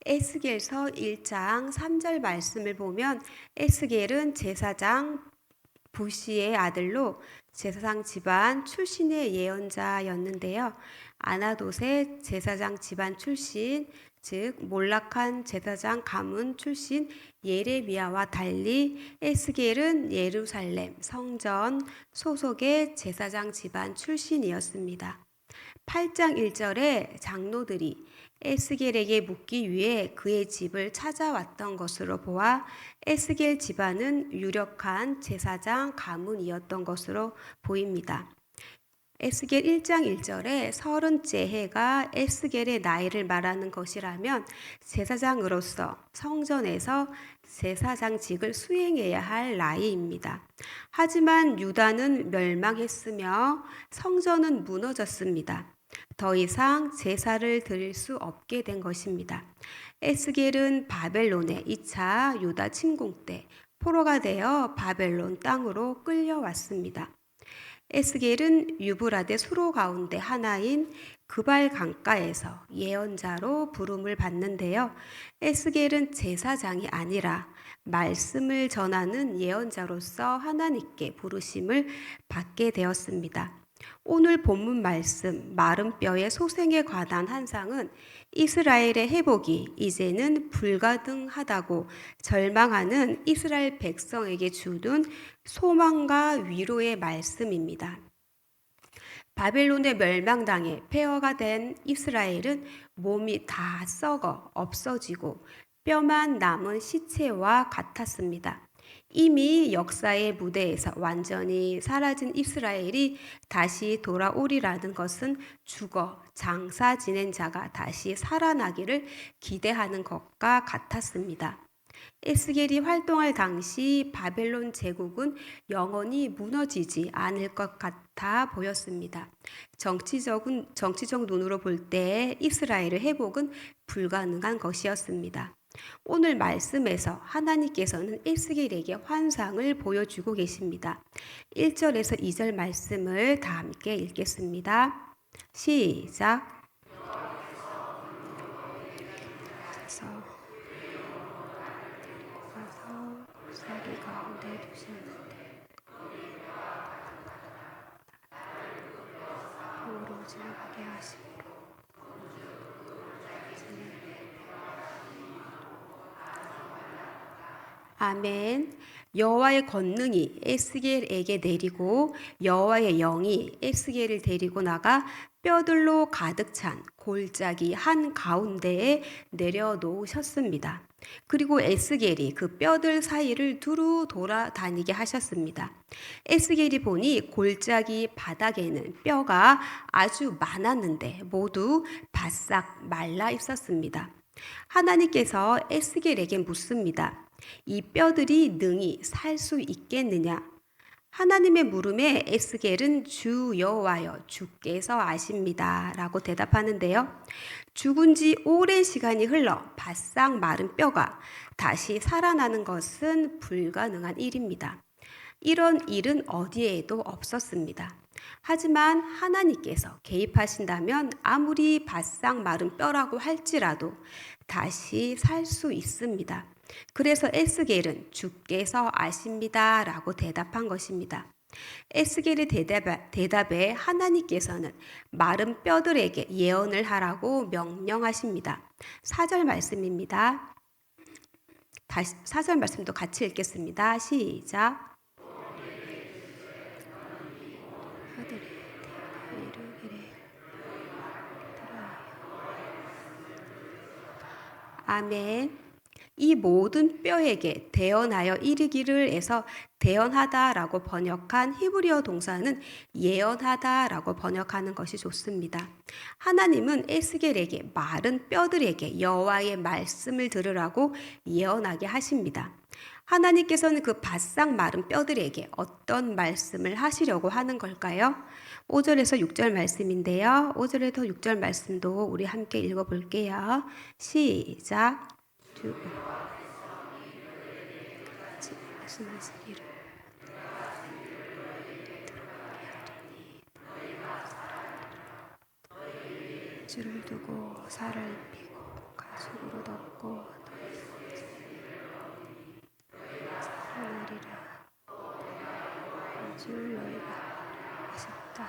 에스겔서 1장 3절 말씀을 보면 에스겔은 제사장 부시의 아들로 제사장 집안 출신의 예언자였는데요. 아나돗의 제사장 집안 출신, 즉 몰락한 제사장 가문 출신 예레미야와 달리 에스겔은 예루살렘 성전 소속의 제사장 집안 출신이었습니다. 8장 1절에 장로들이 에스겔에게 묻기 위해 그의 집을 찾아왔던 것으로 보아 에스겔 집안은 유력한 제사장 가문이었던 것으로 보입니다. 에스겔 1장 1절에 30째 해가 에스겔의 나이를 말하는 것이라면 제사장으로서 성전에서 제사장직을 수행해야 할 나이입니다. 하지만 유다는 멸망했으며 성전은 무너졌습니다. 더 이상 제사를 드릴 수 없게 된 것입니다. 에스겔은 바벨론의 2차 유다 침공 때 포로가 되어 바벨론 땅으로 끌려왔습니다. 에스겔은 유브라데 수로 가운데 하나인 그발 강가에서 예언자로 부름을 받는데요. 에스겔은 제사장이 아니라 말씀을 전하는 예언자로서 하나님께 부르심을 받게 되었습니다. 오늘 본문 말씀 마른 뼈의 소생에 관한 환상은 이스라엘의 회복이 이제는 불가능하다고 절망하는 이스라엘 백성에게 주는 소망과 위로의 말씀입니다. 바벨론의 멸망당해 폐허가 된 이스라엘은 몸이 다 썩어 없어지고 뼈만 남은 시체와 같았습니다. 이미 역사의 무대에서 완전히 사라진 이스라엘이 다시 돌아오리라는 것은 죽어 장사 지낸 자가 다시 살아나기를 기대하는 것과 같았습니다. 에스겔이 활동할 당시 바벨론 제국은 영원히 무너지지 않을 것 같아 보였습니다. 정치적 눈으로 볼 때 이스라엘의 회복은 불가능한 것이었습니다. 오늘 말씀에서 하나님께서는 에스겔에게 환상을 보여주고 계십니다. 1절에서 2절 말씀을 다 함께 읽겠습니다. 시작. 사기 가운데 두시는데 오로지 하게 하시고 아멘. 여호와의 권능이 에스겔에게 내리고 여호와의 영이 에스겔을 데리고 나가 뼈들로 가득 찬 골짜기 한 가운데에 내려놓으셨습니다. 그리고 에스겔이 그 뼈들 사이를 두루 돌아다니게 하셨습니다. 에스겔이 보니 골짜기 바닥에는 뼈가 아주 많았는데 모두 바싹 말라 있었습니다. 하나님께서 에스겔에게 묻습니다. 이 뼈들이 능히 살 수 있겠느냐? 하나님의 물음에 에스겔은 주 여호와여 주께서 아십니다 라고 대답하는데요. 죽은 지 오랜 시간이 흘러 바싹 마른 뼈가 다시 살아나는 것은 불가능한 일입니다. 이런 일은 어디에도 없었습니다. 하지만 하나님께서 개입하신다면 아무리 바싹 마른 뼈라고 할지라도 다시 살 수 있습니다. 그래서 에스겔은 주께서 아십니다 라고 대답한 것입니다. 에스겔의 대답에 하나님께서는 마른 뼈들에게 예언을 하라고 명령하십니다. 4절 말씀입니다. 다시 4절 말씀도 같이 읽겠습니다. 시작. 아멘. 이 모든 뼈에게 대언하여 이르기를 해서 대언하다라고 번역한 히브리어 동사는 예언하다라고 번역하는 것이 좋습니다. 하나님은 에스겔에게 마른 뼈들에게 여호와의 말씀을 들으라고 예언하게 하십니다. 하나님께서는 그 바싹 마른 뼈들에게 어떤 말씀을 하시려고 하는 걸까요? 5절에서 6절 말씀인데요. 5절에서 6절 말씀도 우리 함께 읽어볼게요. 시작. 말씀하시기를 줄을 두고 살을 입히고 가죽으로 덮고 줄 너희가 하셨다.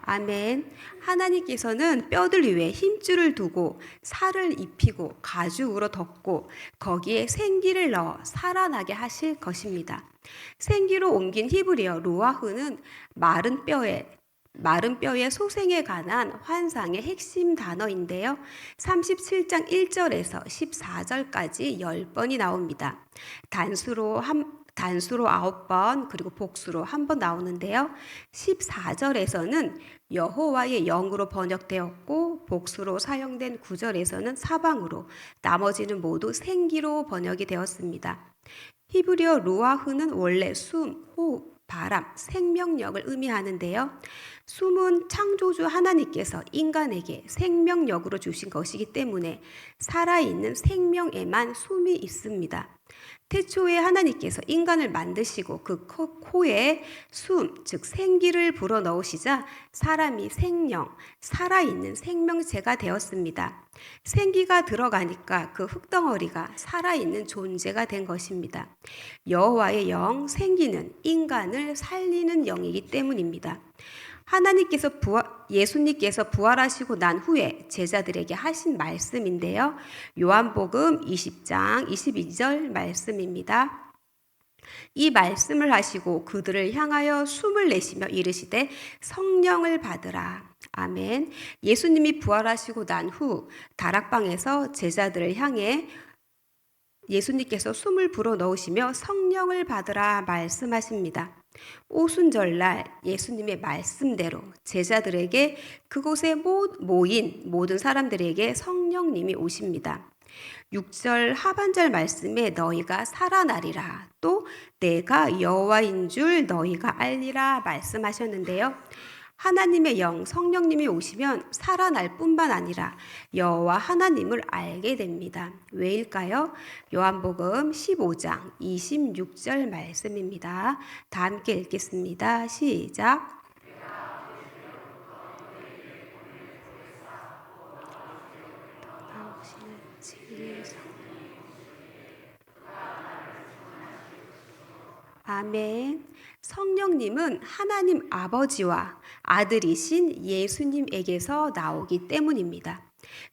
아멘. 하나님께서는 뼈들 위에 힘줄을 두고 살을 입히고 가죽으로 덮고 거기에 생기를 넣어 살아나게 하실 것입니다. 생기로 옮긴 히브리어 루아흐는 마른 뼈의 소생에 관한 환상의 핵심 단어인데요. 37장 1절에서 14절까지 10번이 나옵니다. 단수로 9번 그리고 복수로 1번 나오는데요. 14절에서는 여호와의 영으로 번역되었고 복수로 사용된 9절에서는 사방으로 나머지는 모두 생기로 번역이 되었습니다. 히브리어 루아흐는 원래 숨, 호흡, 바람, 생명력을 의미하는데요. 숨은 창조주 하나님께서 인간에게 생명력으로 주신 것이기 때문에 살아있는 생명에만 숨이 있습니다. 태초에 하나님께서 인간을 만드시고 그 코에 숨, 즉 생기를 불어넣으시자 사람이 생명, 살아있는 생명체가 되었습니다. 생기가 들어가니까 그 흙덩어리가 살아있는 존재가 된 것입니다. 여호와의 영, 생기는 인간을 살리는 영이기 때문입니다. 예수님께서 부활하시고 난 후에 제자들에게 하신 말씀인데요. 요한복음 20장 22절 말씀입니다. 이 말씀을 하시고 그들을 향하여 숨을 내쉬며 이르시되 성령을 받으라. 아멘. 예수님이 부활하시고 난 후 다락방에서 제자들을 향해 예수님께서 숨을 불어넣으시며 성령을 받으라 말씀하십니다. 오순절날 예수님의 말씀대로 제자들에게 그곳에 모인 모든 사람들에게 성령님이 오십니다. 6절 하반절 말씀에 너희가 살아나리라 또 내가 여호와인 줄 너희가 알리라 말씀하셨는데요. 하나님의 영 성령님이 오시면 살아날 뿐만 아니라 여호와 하나님을 알게 됩니다. 왜일까요? 요한복음 15장 26절 말씀입니다. 다 함께 읽겠습니다. 시작. 아멘. 성령님은 하나님 아버지와 아들이신 예수님에게서 나오기 때문입니다.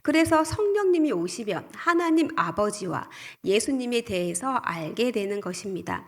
그래서 성령님이 오시면 하나님 아버지와 예수님에 대해서 알게 되는 것입니다.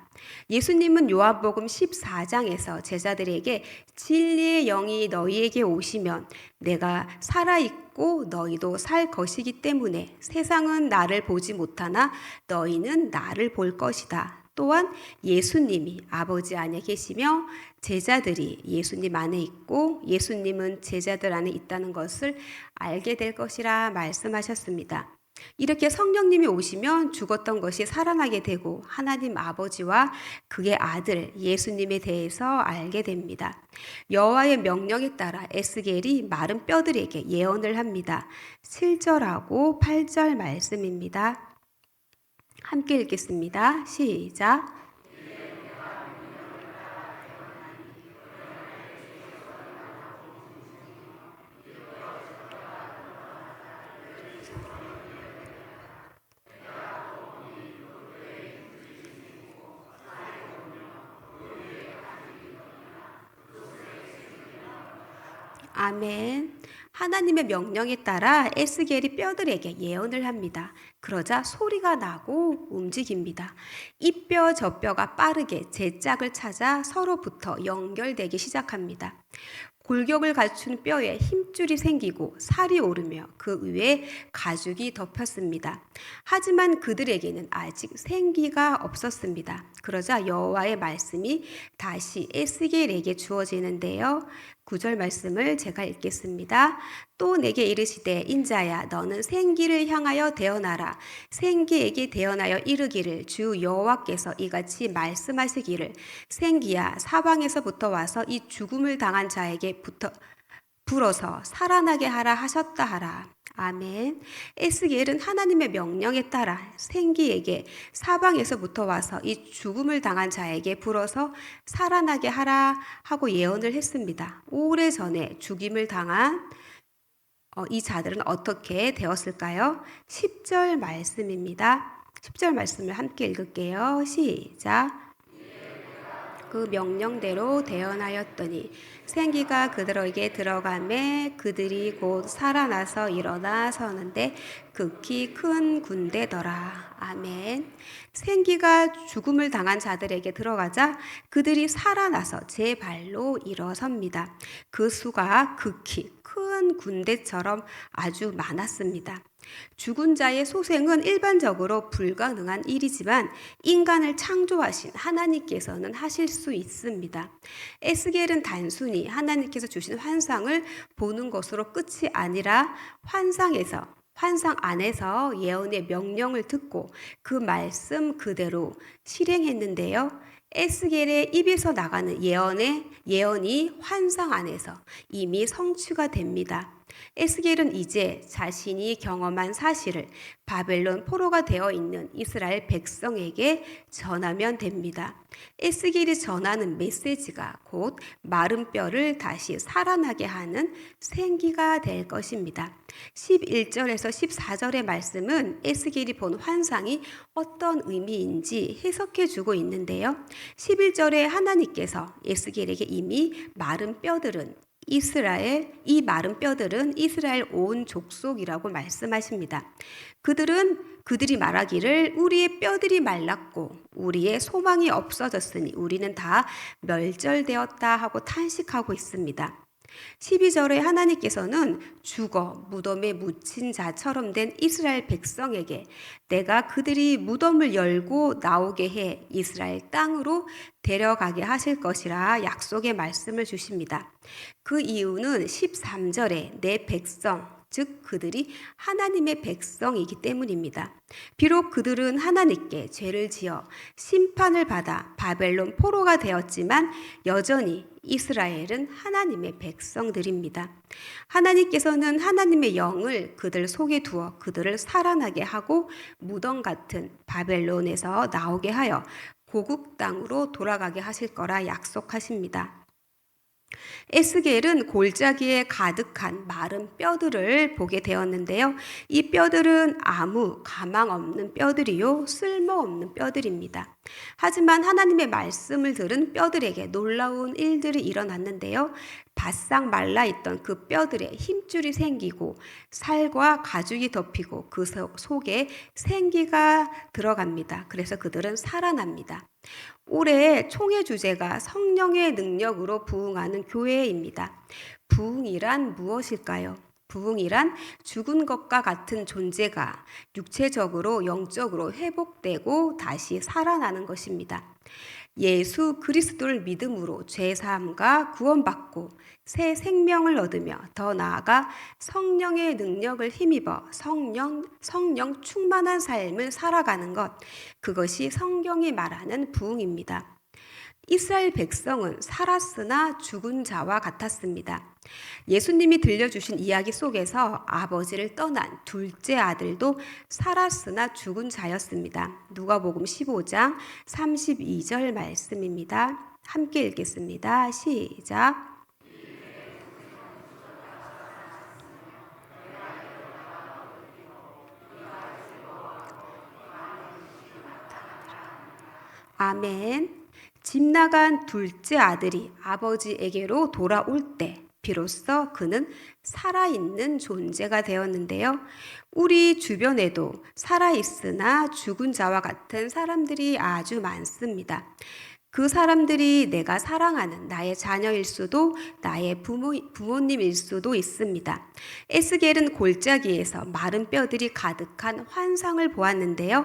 예수님은 요한복음 14장에서 제자들에게 진리의 영이 너희에게 오시면 내가 살아있고 너희도 살 것이기 때문에 세상은 나를 보지 못하나 너희는 나를 볼 것이다. 또한 예수님이 아버지 안에 계시며 제자들이 예수님 안에 있고 예수님은 제자들 안에 있다는 것을 알게 될 것이라 말씀하셨습니다. 이렇게 성령님이 오시면 죽었던 것이 살아나게 되고 하나님 아버지와 그의 아들 예수님에 대해서 알게 됩니다. 여호와의 명령에 따라 에스겔이 마른 뼈들에게 예언을 합니다. 7절하고 8절 말씀입니다. 함께 읽겠습니다. 시작. 아멘. 하나님의 명령에 따라 에스겔이 뼈들에게 예언을 합니다. 그러자 소리가 나고 움직입니다. 이 뼈 저 뼈가 빠르게 제 짝을 찾아 서로부터 연결되기 시작합니다. 골격을 갖춘 뼈에 힘줄이 생기고 살이 오르며 그 위에 가죽이 덮였습니다. 하지만 그들에게는 아직 생기가 없었습니다. 그러자 여호와의 말씀이 다시 에스겔에게 주어지는데요. 9절 말씀을 제가 읽겠습니다. 또 내게 이르시되 인자야 너는 생기를 향하여 대언하라. 생기에게 대언하여 이르기를 주 여호와께서 이같이 말씀하시기를 생기야 사방에서부터 와서 이 죽음을 당한 자에게 불어서 살아나게 하라 하셨다 하라. 아멘. 에스겔은 하나님의 명령에 따라 생기에게 사방에서부터 와서 이 죽음을 당한 자에게 불어서 살아나게 하라 하고 예언을 했습니다. 오래전에 죽임을 당한 이 자들은 어떻게 되었을까요? 10절 말씀입니다. 10절 말씀을 함께 읽을게요. 시작. 그 명령대로 대언하였더니 생기가 그들에게 들어가매 그들이 곧 살아나서 일어나 서는데 극히 큰 군대더라. 아멘. 생기가 죽음을 당한 자들에게 들어가자 그들이 살아나서 제 발로 일어섭니다. 그 수가 극히 큰 군대처럼 아주 많았습니다. 죽은 자의 소생은 일반적으로 불가능한 일이지만 인간을 창조하신 하나님께서는 하실 수 있습니다. 에스겔은 단순히 하나님께서 주신 환상을 보는 것으로 끝이 아니라 환상 안에서 예언의 명령을 듣고 그 말씀 그대로 실행했는데요. 에스겔의 입에서 나가는 예언이 환상 안에서 이미 성취가 됩니다. 에스겔은 이제 자신이 경험한 사실을 바벨론 포로가 되어 있는 이스라엘 백성에게 전하면 됩니다. 에스겔이 전하는 메시지가 곧 마른 뼈를 다시 살아나게 하는 생기가 될 것입니다. 11절에서 14절의 말씀은 에스겔이 본 환상이 어떤 의미인지 해석해 주고 있는데요. 11절에 하나님께서 에스겔에게 이미 이 마른 뼈들은 이스라엘 온 족속이라고 말씀하십니다. 그들이 말하기를 우리의 뼈들이 말랐고 우리의 소망이 없어졌으니 우리는 다 멸절되었다 하고 탄식하고 있습니다. 12절에 하나님께서는 죽어 무덤에 묻힌 자처럼 된 이스라엘 백성에게 내가 그들이 무덤을 열고 나오게 해 이스라엘 땅으로 데려가게 하실 것이라 약속의 말씀을 주십니다. 그 이유는 13절에 내 백성, 즉 그들이 하나님의 백성이기 때문입니다. 비록 그들은 하나님께 죄를 지어 심판을 받아 바벨론 포로가 되었지만 여전히 이스라엘은 하나님의 백성들입니다. 하나님께서는 하나님의 영을 그들 속에 두어 그들을 살아나게 하고 무덤 같은 바벨론에서 나오게 하여 고국 땅으로 돌아가게 하실 거라 약속하십니다. 에스겔은 골짜기에 가득한 마른 뼈들을 보게 되었는데요. 이 뼈들은 아무 가망 없는 뼈들이요, 쓸모없는 뼈들입니다. 하지만 하나님의 말씀을 들은 뼈들에게 놀라운 일들이 일어났는데요. 바싹 말라있던 그 뼈들에 힘줄이 생기고 살과 가죽이 덮이고 그 속에 생기가 들어갑니다. 그래서 그들은 살아납니다. 올해 총회 주제가 성령의 능력으로 부흥하는 교회입니다. 부흥이란 무엇일까요? 부흥이란 죽은 것과 같은 존재가 육체적으로 영적으로 회복되고 다시 살아나는 것입니다. 예수 그리스도를 믿음으로 죄사함과 구원받고 새 생명을 얻으며 더 나아가 성령의 능력을 힘입어 성령 충만한 삶을 살아가는 것, 그것이 성경이 말하는 부흥입니다. 이스라엘 백성은 살았으나 죽은 자와 같았습니다. 예수님이 들려주신 이야기 속에서 아버지를 떠난 둘째 아들도 살았으나 죽은 자였습니다. 누가복음 15장 32절 말씀입니다. 함께 읽겠습니다. 시작. 아멘. 집 나간 둘째 아들이 아버지에게로 돌아올 때 비로소 그는 살아있는 존재가 되었는데요. 우리 주변에도 살아있으나 죽은 자와 같은 사람들이 아주 많습니다. 그 사람들이 내가 사랑하는 나의 자녀일 수도 나의 부모님일 수도 있습니다. 에스겔은 골짜기에서 마른 뼈들이 가득한 환상을 보았는데요.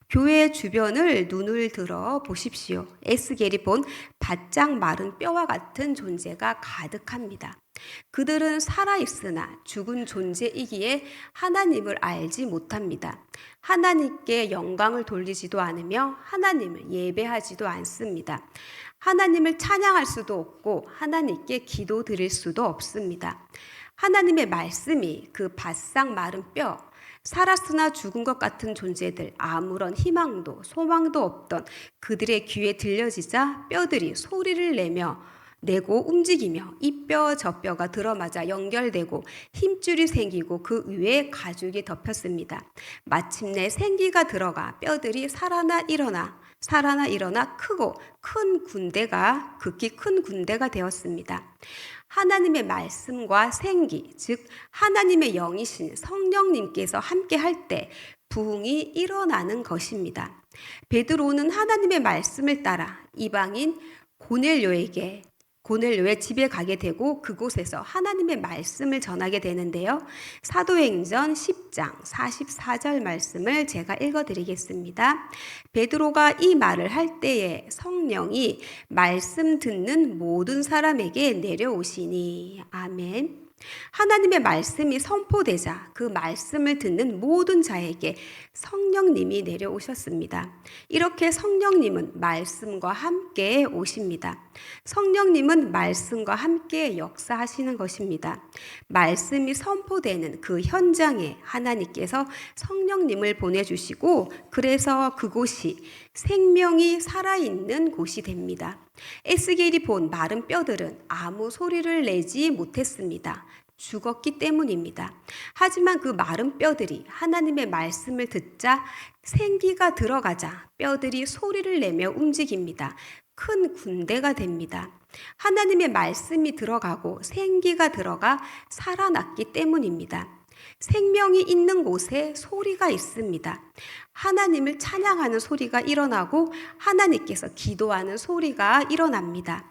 교회 주변을 눈을 들어 보십시오. 에스겔이 본 바짝 마른 뼈와 같은 존재가 가득합니다. 그들은 살아있으나 죽은 존재이기에 하나님을 알지 못합니다. 하나님께 영광을 돌리지도 않으며 하나님을 예배하지도 않습니다. 하나님을 찬양할 수도 없고 하나님께 기도 드릴 수도 없습니다. 하나님의 말씀이 그 바싹 마른 뼈, 살았으나 죽은 것 같은 존재들, 아무런 희망도 소망도 없던 그들의 귀에 들려지자 뼈들이 소리를 내고 움직이며 이 뼈 저 뼈가 들어맞아 연결되고 힘줄이 생기고 그 위에 가죽이 덮였습니다. 마침내 생기가 들어가 뼈들이 살아나 일어나 살아나 일어나 크고 큰 군대가 극히 큰 군대가 되었습니다. 하나님의 말씀과 생기, 즉 하나님의 영이신 성령님께서 함께 할 때 부흥이 일어나는 것입니다. 베드로는 하나님의 말씀을 따라 이방인 고넬료의 집에 가게 되고 그곳에서 하나님의 말씀을 전하게 되는데요. 사도행전 10장 44절 말씀을 제가 읽어드리겠습니다. 베드로가 이 말을 할 때에 성령이 말씀 듣는 모든 사람에게 내려오시니. 아멘. 하나님의 말씀이 선포되자 그 말씀을 듣는 모든 자에게 성령님이 내려오셨습니다. 이렇게 성령님은 말씀과 함께 오십니다. 성령님은 말씀과 함께 역사하시는 것입니다. 말씀이 선포되는 그 현장에 하나님께서 성령님을 보내주시고 그래서 그곳이 생명이 살아있는 곳이 됩니다. 에스겔이 본 마른 뼈들은 아무 소리를 내지 못했습니다. 죽었기 때문입니다. 하지만 그 마른 뼈들이 하나님의 말씀을 듣자 생기가 들어가자 뼈들이 소리를 내며 움직입니다. 큰 군대가 됩니다. 하나님의 말씀이 들어가고 생기가 들어가 살아났기 때문입니다. 생명이 있는 곳에 소리가 있습니다. 하나님을 찬양하는 소리가 일어나고 하나님께서 기도하는 소리가 일어납니다.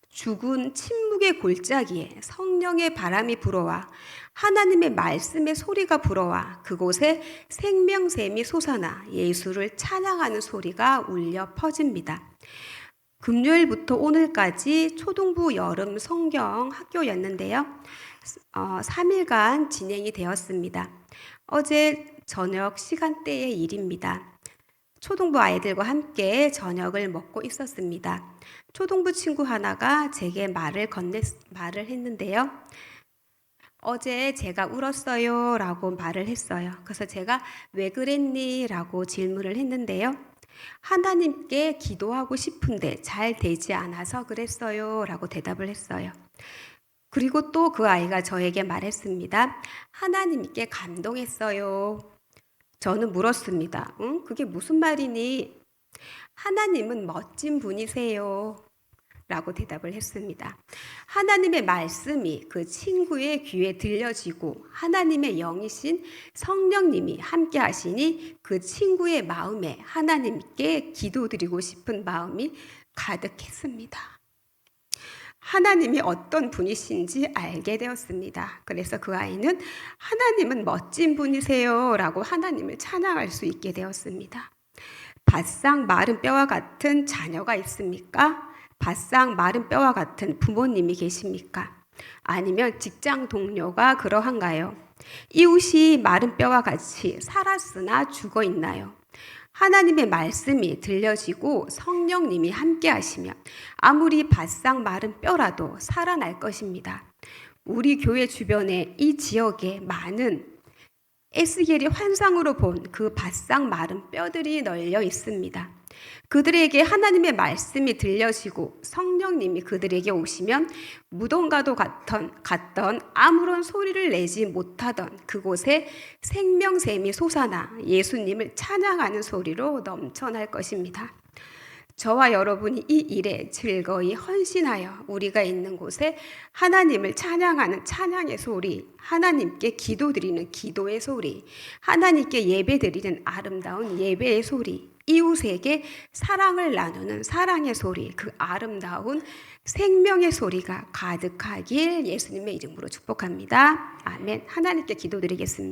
죽은 침묵의 골짜기에 성령의 바람이 불어와 하나님의 말씀의 소리가 불어와 그곳에 생명샘이 솟아나 예수를 찬양하는 소리가 울려 퍼집니다. 금요일부터 오늘까지 초등부 여름 성경 학교였는데요. 3일간 진행이 되었습니다. 어제 저녁 시간대의 일입니다. 초등부 아이들과 함께 저녁을 먹고 있었습니다. 초등부 친구 하나가 제게 말을 했는데요. 어제 제가 울었어요 라고 말을 했어요. 그래서 제가 왜 그랬니? 라고 질문을 했는데요. 하나님께 기도하고 싶은데 잘 되지 않아서 그랬어요 라고 대답을 했어요. 그리고 또 그 아이가 저에게 말했습니다. 하나님께 감동했어요. 저는 물었습니다. 응? 그게 무슨 말이니? 하나님은 멋진 분이세요. 라고 대답을 했습니다. 하나님의 말씀이 그 친구의 귀에 들려지고 하나님의 영이신 성령님이 함께 하시니 그 친구의 마음에 하나님께 기도드리고 싶은 마음이 가득했습니다. 하나님이 어떤 분이신지 알게 되었습니다. 그래서 그 아이는 하나님은 멋진 분이세요 라고 하나님을 찬양할 수 있게 되었습니다. 바싹 마른 뼈와 같은 자녀가 있습니까? 바싹 마른 뼈와 같은 부모님이 계십니까? 아니면 직장 동료가 그러한가요? 이웃이 마른 뼈와 같이 살았으나 죽어 있나요? 하나님의 말씀이 들려지고 성령님이 함께 하시면 아무리 바싹 마른 뼈라도 살아날 것입니다. 우리 교회 주변에 이 지역에 많은 에스겔이 환상으로 본 그 바싹 마른 뼈들이 널려 있습니다. 그들에게 하나님의 말씀이 들려지고 성령님이 그들에게 오시면 무덤과도 같던 아무런 소리를 내지 못하던 그곳에 생명샘이 솟아나 예수님을 찬양하는 소리로 넘쳐날 것입니다. 저와 여러분이 이 일에 즐거이 헌신하여 우리가 있는 곳에 하나님을 찬양하는 찬양의 소리, 하나님께 기도드리는 기도의 소리, 하나님께 예배드리는 아름다운 예배의 소리, 이웃에게 사랑을 나누는 사랑의 소리, 그 아름다운 생명의 소리가 가득하길 예수님의 이름으로 축복합니다. 아멘. 하나님께 기도드리겠습니다.